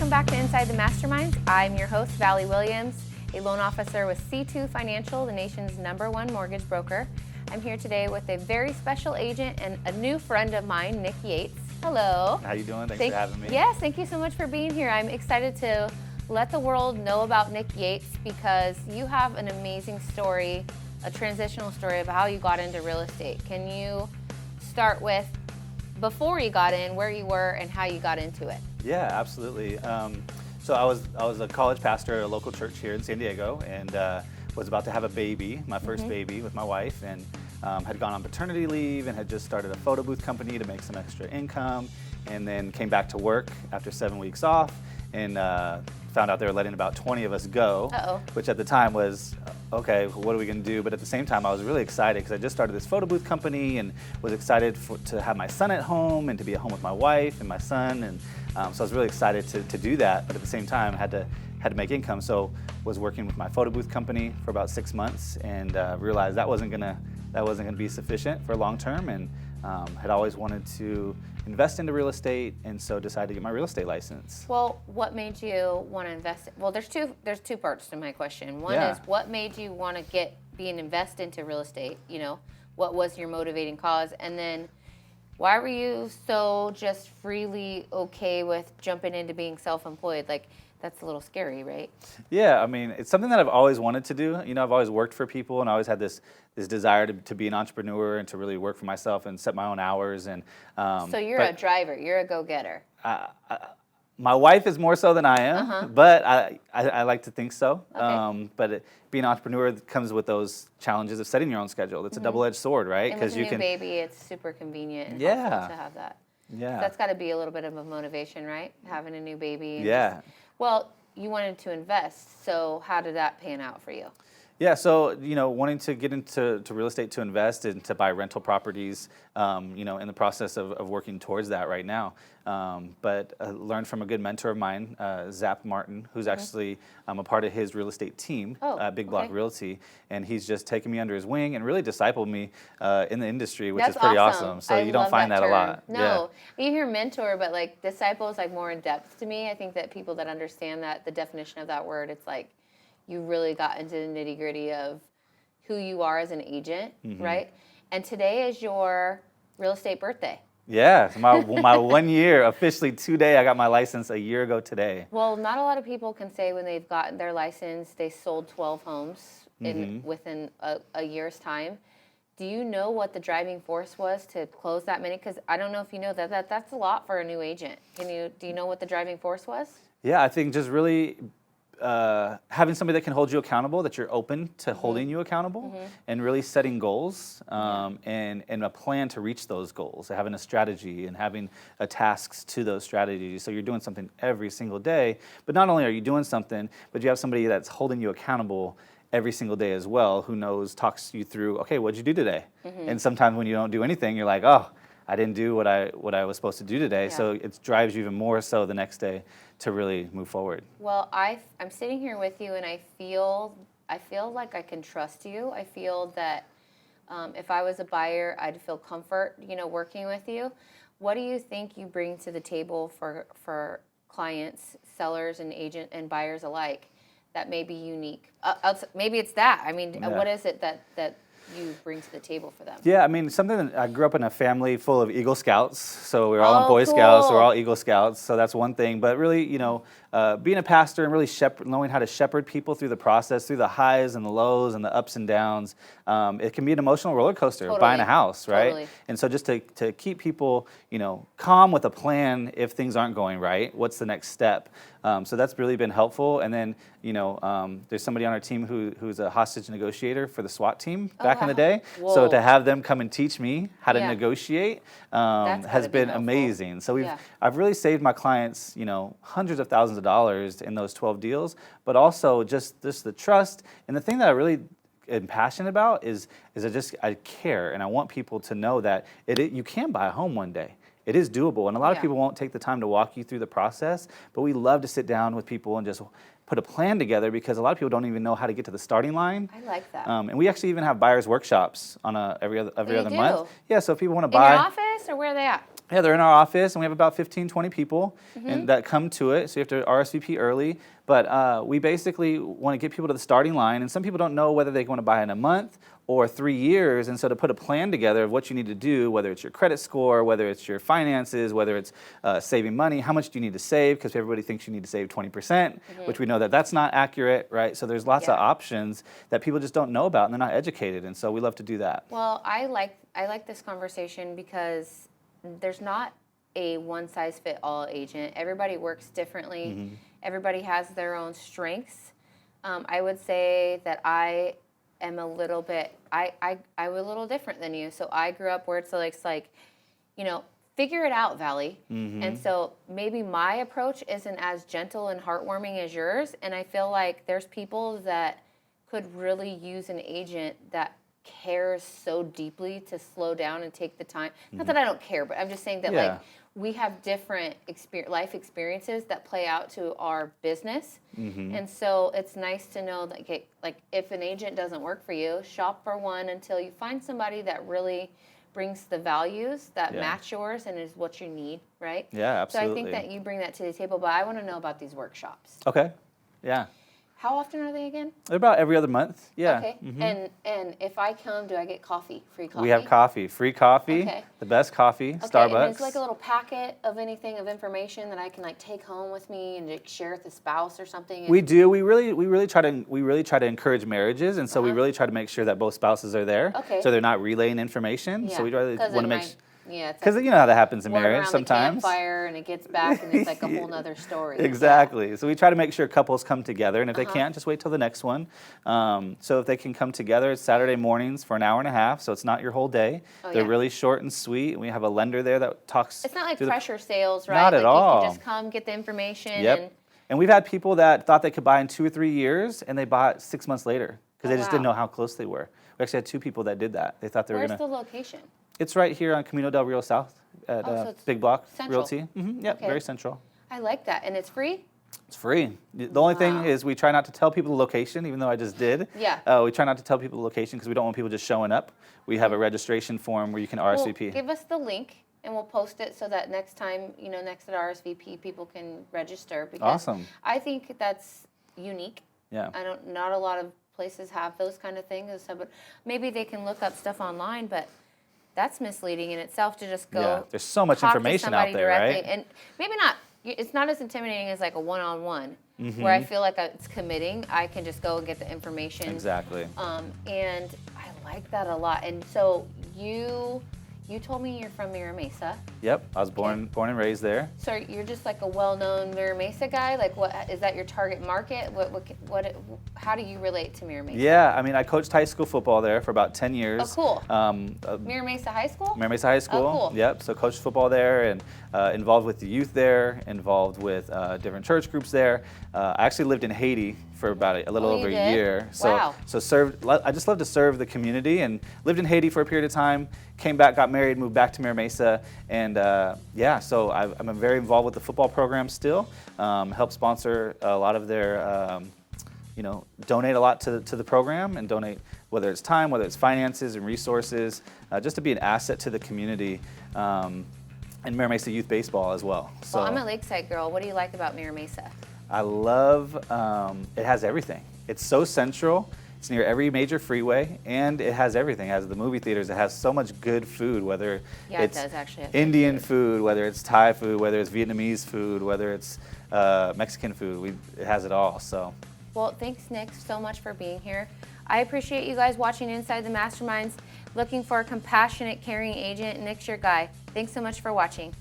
Welcome back to Inside the Masterminds. I'm your host, Valli Williams, a loan officer with C2 Financial, the nation's #1 mortgage broker. I'm here today with a very special agent and a new friend of mine, Nick Yates. Hello. How you doing? Thanks for having me. Yes, thank you so much for being here. I'm excited to let the world know about Nick Yates because you have an amazing story, a transitional story of how you got into real estate. Can you start with before you got in, where you were, and how you got into it? Yeah, absolutely. So I was a college pastor at a local church here in San Diego, and was about to have a baby, my first baby, with my wife, and had gone on paternity leave and had just started a photo booth company to make some extra income, and then came back to work after 7 weeks off, and found out they were letting about 20 of us go, which at the time was, okay, what are we going to do? But at the same time, I was really excited because I just started this photo booth company and was excited to have my son at home and to be at home with my wife and my son. And so I was really excited to do that. But at the same time, I had to make income. So was working with my photo booth company for about 6 months and realized that wasn't gonna be sufficient for long term, and had always wanted to invest into real estate, and so decided to get my real estate license. Well, what made you want to invest? Well, there's two parts to my question. One is what made you want to invest into real estate? You know, what was your motivating cause? And then why were you so just freely okay with jumping into being self-employed? Like, that's a little scary, right? Yeah, I mean, it's something that I've always wanted to do. You know, I've always worked for people, and I always had this desire to be an entrepreneur and to really work for myself and set my own hours. And so you're a driver, you're a go-getter. My wife is more so than I am, but I like to think so. Okay. But being an entrepreneur comes with those challenges of setting your own schedule. It's a double-edged sword, right? And with a new baby, it's super convenient and Yeah. helpful to have that. Yeah. So that's got to be a little bit of a motivation, right? Having a new baby. And Yeah. Well, you wanted to invest, so how did that pan out for you? Yeah, so, you know, wanting to get into real estate to invest and to buy rental properties, you know, in the process of working towards that right now. But I learned from a good mentor of mine, Zap Martin, who's actually a part of his real estate team, Big Block Realty, and he's just taken me under his wing and really discipled me in the industry, which is pretty awesome. So you don't find that a lot. No, you hear mentor, but like disciple is like more in depth to me. I think that people that understand that, the definition of that word, it's like, you really got into the nitty-gritty of who you are as an agent, right? And today is your real estate birthday. Yeah, my 1 year, officially today. I got my license a year ago today. Well, not a lot of people can say when they've gotten their license, they sold 12 homes within a year's time. Do you know what the driving force was to close that many? Because I don't know if you know that's a lot for a new agent. Do you know what the driving force was? Yeah, I think just really having somebody that can hold you accountable, that you're open to holding you accountable, and really setting goals and a plan to reach those goals, having a strategy and having tasks to those strategies. So you're doing something every single day, but not only are you doing something, but you have somebody that's holding you accountable every single day as well, who talks you through, okay, what'd you do today? And sometimes when you don't do anything, you're like, oh, I didn't do what I was supposed to do today. Yeah. So it drives you even more so the next day to really move forward. Well, I'm sitting here with you, and I feel like I can trust you. I feel that if I was a buyer, I'd feel comfort, you know, working with you. What do you think you bring to the table for clients, sellers, and buyers alike that may be unique? Maybe it's that. I mean, what is it that you bring to the table for them? Yeah, I mean, I grew up in a family full of Eagle Scouts, so we were all in Boy Scouts, so we're all Eagle Scouts, so that's one thing. But really, you know, being a pastor and really knowing how to shepherd people through the process, through the highs and the lows and the ups and downs, it can be an emotional roller coaster, buying a house, right? Totally. And so just to keep people, you know, calm with a plan if things aren't going right, what's the next step? So that's really been helpful. And then, you know, there's somebody on our team who's a hostage negotiator for the SWAT team back in the day. Whoa. So to have them come and teach me how to negotiate has been amazing. So I've really saved my clients, you know, hundreds of thousands of dollars in those 12 deals, but also just the trust. And the thing that I really am passionate about is I care, and I want people to know that you can buy a home one day. It is doable, and a lot of people won't take the time to walk you through the process, but we love to sit down with people and just put a plan together, because a lot of people don't even know how to get to the starting line. I like that. And we actually even have buyers workshops on every other month. Yeah, so if people want to in buy your office, or where are they at? Yeah, they're in our office, and we have about 15, 20 people and that come to it, so you have to RSVP early. But we basically want to get people to the starting line, and some people don't know whether they want to buy in a month or 3 years, and so to put a plan together of what you need to do, whether it's your credit score, whether it's your finances, whether it's saving money, how much do you need to save, because everybody thinks you need to save 20%, which we know that that's not accurate, right? So there's lots of options that people just don't know about, and they're not educated, and so we love to do that. Well, I like this conversation because there's not a one-size-fit-all agent. Everybody works differently. Everybody has their own strengths. I would say that I am a little bit, I'm a little different than you. So I grew up where it's like, you know, figure it out, Valli. And so maybe my approach isn't as gentle and heartwarming as yours. And I feel like there's people that could really use an agent that cares so deeply to slow down and take the time. Not that I don't care, but I'm just saying that like we have different life experiences that play out to our business. And so it's nice to know that like if an agent doesn't work for you, shop for one until you find somebody that really brings the values that match yours and is what you need, right? Yeah, absolutely. So I think that you bring that to the table, but I want to know about these workshops. Okay, yeah. How often are they again? They're about every other month, yeah. Okay, and if I come, do I get coffee, free coffee? We have coffee, free coffee, the best coffee, Starbucks. And it's like a little packet of anything of information that I can like take home with me and like, share with a spouse or something. We do. We really try to encourage marriages, and so we really try to make sure that both spouses are there. Okay. So they're not relaying information. Yeah. So we really want to make. Yeah, it's because like you know how that happens in one marriage around sometimes. The campfire and it gets back and it's like a whole nother story. Exactly. So we try to make sure couples come together, and if they can't, just wait till the next one. So if they can come together, it's Saturday mornings for an hour and a half, so it's not your whole day. They're really short and sweet. We have a lender there that talks. It's not like pressure sales, right? Not at all. You can just come, get the information. Yep. And we've had people that thought they could buy in 2 or 3 years, and they bought 6 months later because they just didn't know how close they were. We actually had 2 people that did that. They thought they were going to. Where's the location? It's right here on Camino del Rio South at so it's Big Block central. Realty. Yep, very central. I like that. And it's free? It's free. The only thing is we try not to tell people the location, even though I just did. Yeah. We try not to tell people the location because we don't want people just showing up. We have a registration form where you can RSVP. Well, give us the link and we'll post it so that next time, you know, next at RSVP, people can register. Because awesome. I think that's unique. Yeah. Not a lot of places have those kind of things. So, but maybe they can look up stuff online, but that's misleading in itself to just go. Yeah, there's so much information out there, directly. right? And maybe not. It's not as intimidating as like a one-on-one, where I feel like it's committing. I can just go and get the information. Exactly. And I like that a lot. And so you told me you're from Mira Mesa. Yep, I was born and raised there. So you're just like a well-known Mira Mesa guy. Like, what is that your target market? How do you relate to Mira Mesa? Yeah, I mean, I coached high school football there for about 10 years. Oh, cool. Mira Mesa High School? Mira Mesa High School. Oh, cool. Yep, so coached football there and involved with the youth there, involved with different church groups there. I actually lived in Haiti for about a little over a year. So, wow. So served. I just love to serve the community, and lived in Haiti for a period of time. Came back, got married, moved back to Mira Mesa, and so I'm very involved with the football program still. Help sponsor a lot of their, donate a lot to the program, and donate whether it's time, whether it's finances and resources, just to be an asset to the community. And Mira Mesa Youth Baseball as well. So well, I'm a Lakeside girl. What do you like about Mira Mesa? I love, it has everything. It's so central. It's near every major freeway, and it has everything. It has the movie theaters. It has so much good food, whether it's it does actually have Indian food, whether it's Thai food, whether it's Vietnamese food, whether it's Mexican food. It has it all. So. Well, thanks, Nick, so much for being here. I appreciate you guys watching Inside the Masterminds. Looking for a compassionate, caring agent. Nick's your guy. Thanks so much for watching.